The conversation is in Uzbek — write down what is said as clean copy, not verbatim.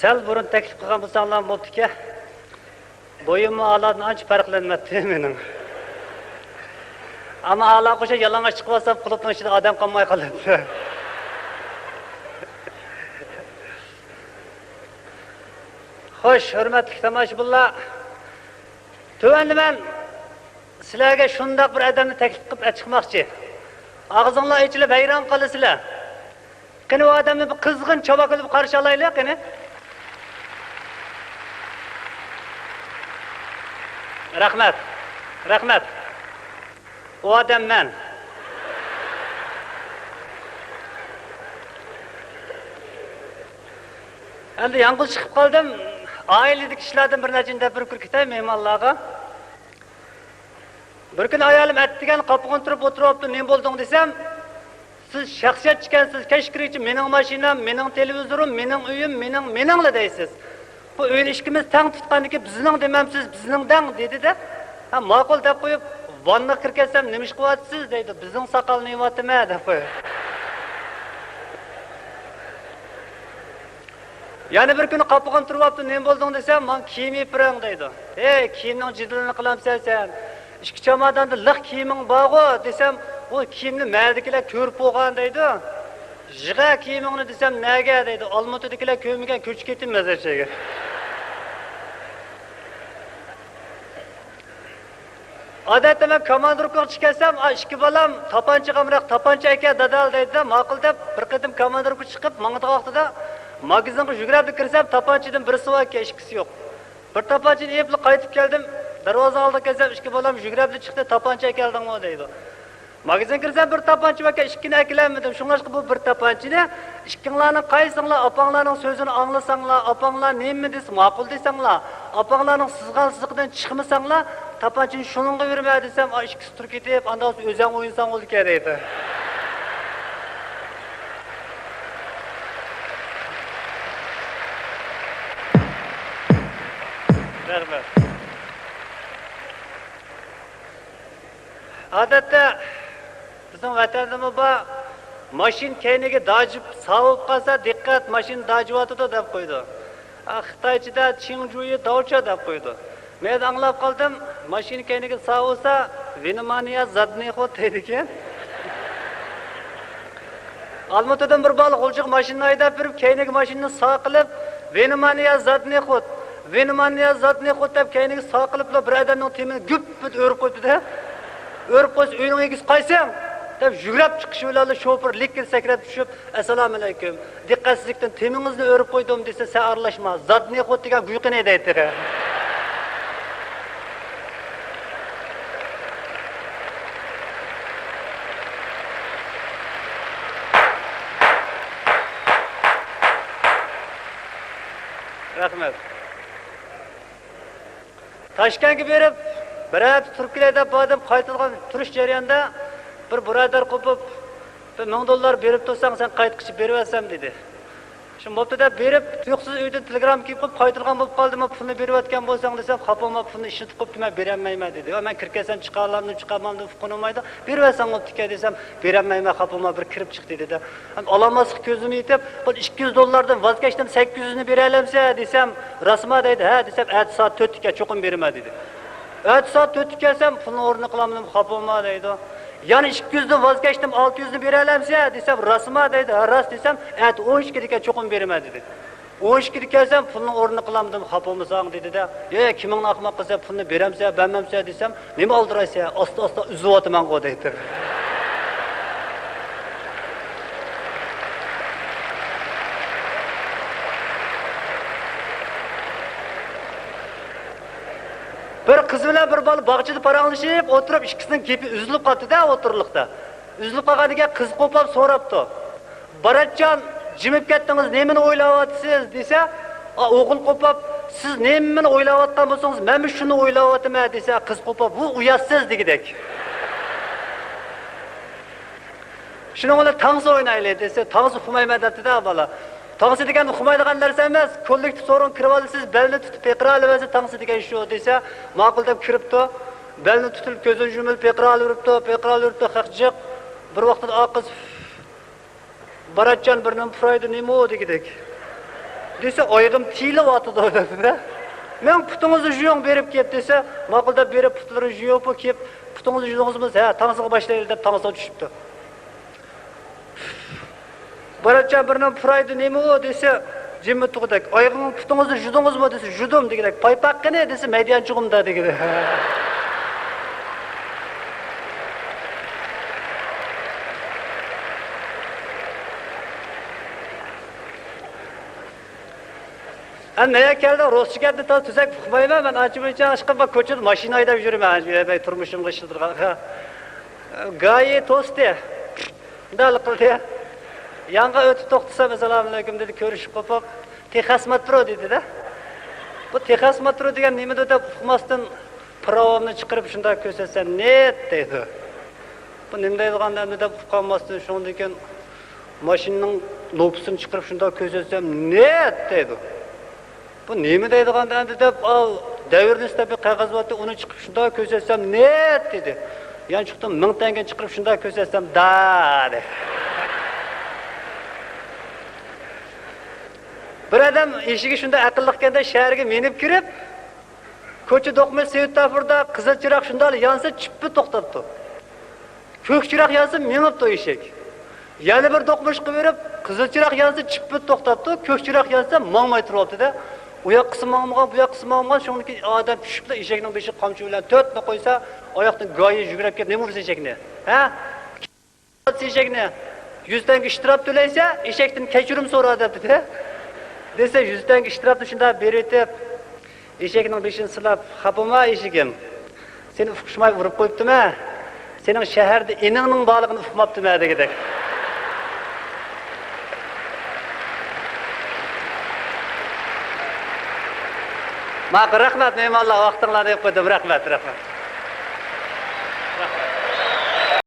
Sel burun teklif qilgan bo'lsanglar bo'pti-ki. Boyimni a'lodan ancha farqlanmayapti mening. Ammo a'lo qo'sha yalang'och chiqib olsam, qulupning ichida odam qolmay qoladi. Xo'sh, hurmatli tomoshabinlar, tuvanda men sizlarga shundoq bir odamni taklif qilib chiqmoqchi. Og'zinglar ochilib hayron qolasizlar. Qani u odamni bir qizg'in chavoq qilib qarshi olaylik, qani. Rahmat. Rahmat. O odam men. Endi yolg'iz chiqib qoldim. Oiladagi ishlardan bir najinda bir kun ketay mehmonlarga. Bir kun ayolim atdigan qopqon turib o'tiribdi, "Nima bo'lding?" desam, "Siz shaxsiyat chikansiz, kashkirchi, mening mashinam, mening televizorim, mening uyim, meningla deysiz. Bu uyni ishkimiz tang tutqanniki bizning demamsiz, bizningdan" dedi-da. Ha, ma'qul deb qo'yib, "Vanna kirkasam nima ish qilyapsiz?" deydi. "Bizning soqolni yeyaptimi?" deb qo'yib. Yani bir kuni qopqon turibdi, "Nima bo'lding?" desam, "Men kiyim yepirang" deydi. "Ey, kiyimning jidilini qilamsan sen. Ikki chamadonda liq kiyiming bor-ku" desam, "O kiyimni maydakilar ko'rib bo'lgan" deydi. "Jig'a kiyimingni" desam, "Nega?" deydi. "Olmutidagilar ko'rmagan, ko'chib ketdim mazarchaga." Odatda men komandirga chiqsam, ikki bolam topancha qamroq, topancha aka dadal deydi, ma'qul deb bir qatim komandirga chiqib, mangda vaqtida magazinga yugurib kirsam, topanchadan birisi bor, ikkisi yo'q. Bir topanchani yeb qaytib keldim, darvoza oldida kelsam, ikki bolam yugurib chiqdi, topancha keldingmi deydi. Magazin kirsam bir topancha va ikkini aklanmadim. Shuningdek bu bir topanchani ikkinglarning qaysinglar opanglarning so'zini anglasanglar, opanglar nima desa ma'qul desanglar, opanglarning sizdan chiqmasanglar, topanchani shuningga yurma desam, ikkisi turib ketib, andan o'zing o'yinsan bo'ldi kerak edi. Rahmat. Odatda bizim vatanda bor mashin keyniga dojib sovib qolsa diqqat mashin dojiyotidir deb qo'ydi. Xitoychada Chingjuyi dovcha deb qo'ydi. Men anglab qoldim, mashin keyniga sovsa vinomaniya zadniy xot deydi ekan. Almatadan bir bol g'uljiq mashinani haydab turib, keyniga mashinani sog' qilib, vinomaniya zadniy xot, vinomaniya zadniy xot deb keyniga sog' qilib, bir odamning temini gup o'rib qo'ydi-da. Örüp qo'ysa uyning egisi qaysang deb yugurib chiqish bilan shofir likil sakrab tushib, "Assalomu alaykum. Diqqatsizlikdan temingizni o'rib qo'ydim" desa, "Sen aralashma. Zadniy xot degan buyqini deydi." Rahmat. Toshkentga berib Birat Turkiyada bordim, qaytilgan turish jarayonida bir birodar qo'pib, $1000 berib tursang, sen qaytqichi beribsam dedi. Shu bo'pti deb berib, tuyuqsiz uydan telegram kelib qo'yib, qaytilgan bo'lib qoldim, pulni berayotgan bo'lsang desam, "Xapolma pulni ishlatib qo'yib, men berolmayman" dedi. "Men kirkasam chiqarlamni chiqarmamni fuqunmaydi. Beribsam bo'pti-ku" desam, "Berolmayman, xapolma bir kirib chiq" dedi-da. Olamaslik ko'zimni yetib, "Bu $200 voz kechdim, 800 ni beralamsa" desam, "Rasma" deydi. "Ha" desam, "At soat 4 ga cho'qim berma" dedi. "At soat 4 kelsam, pulni o'rnini qilaman, xapolma" deydi. Yani 200 dan voz kechdim, 600 ni beralamsa desam, "Rasma" deydi. "Ha, ras" desam, "At 12 ga cho'qim berma" dedi. 12 ga kelsam, pulni o'rnini qilaman, xapolmasang dedi-da. "Kimingni ahmoq qilsa, pulni beramsa, bermamsa" desam, "Nima oldiraysan? Asta-asta uzyapman" deydi. Bir qiz bilan bir bola bog'chada paranglashib o'tirib, ikkisining gapi uzilib qoldi-da o'tirliqda. Uzilib qolganiga qiz qo'pab so'rabdi. "Baratjon, jimib ketdingiz, nimani o'ylayapsiz?" desa, o'g'il qo'pab, "Siz nimani o'ylayotgan bo'lsangiz, men shuni o'ylayapman" desa, qiz qo'pab, "Bu uyatsiz" degidek. Shuning bilan tangsi o'ynaylik desa, tangsi uxmayman debdi-da bola. Tangsi degan uxmaydigan narsa emas, kollektiv so'rin kirib olasiz, belni tutib peqira olasiz, tangsi degan shu desa, ma'qul deb kiribdi. Belni tutilib ko'zini yumib peqira olibdi, haqjiq. Bir vaqtda oqiz Baratjon bir nim puraydi nima degidek. dese oyğım tiyilip atıdı dedi. Men putuңuzu juyuң berip kep dese, maqulda berip putları juyup kep, putuңuzu juyuңuzmuz, ha, taڭsıga başlayır dep taڭsıga düşüptü. Baracha birinin puraydı nemi o dese, jimmi tuğdak, oyğım putuңuzu juduңuzmu dese, judum degidek, paypaq qene dese, medyançuğumda degidi. Neye geldi? Rusça geldi ta tüzek fıkmayma ben acımıca aşkım bak koçun maşinayı yürüme ben turmuşum kışıldır. Gaye tosti. Dal kıldı. Yanga ötüp toktisa selamünaleyküm dedi görüşüp kopop Texas metro dedi de. Bu Texas metro degan nima dedi fıkmasdan pravomni chiqarib shunda ko'rsatsa net dedi. Bu nima deydiganda dedi fıkmasdan shunday ekan mashinaning lopusini chiqarib shunda ko'rsatsam net dedi. Bu nemi deydiganda deb al davrnisda bir qog'oz botdi uni chiqib shunda ko'rsatsam net dedi. Yani chiqdim 1000 tanga chiqib shunda ko'rsatsam da dedi. Bir adam eshigi shunda aqlliqqanda shaharga menib kirib, ko'cha do'qma Sevtafurda qizil chiroq shunda yansa chippi to'xtatdi. Ko'k chiroq yansa menibdi eshik. Yana bir do'qmishqi berib, qizil chiroq yansa chippi to'xtatdi, ko'k chiroq yansa mongmay turibdi-da. U yoq qismog'imga, bu yoq qismog'imga shuniki odam tushibdi, eshakning beshi qamchi bilan to'rtni qo'ysa, oyoqdan goyi yugurib kelib, nima ursa eshakni? Ha? Eshakni 100 tanga ishtirop to'laysa, eshakdan kechirim so'radi dedi. Desa 100 tanga ishtirobni shunda berib, eshakning beshini silab, "Xapama eshigim. Seni uqishmay urib qo'yibdimi? Sening shaharda eningning borligini uqmabdimi?" degidek. Rahmat, mehmonlar vaqtinglarni qo'ydim. Rahmat.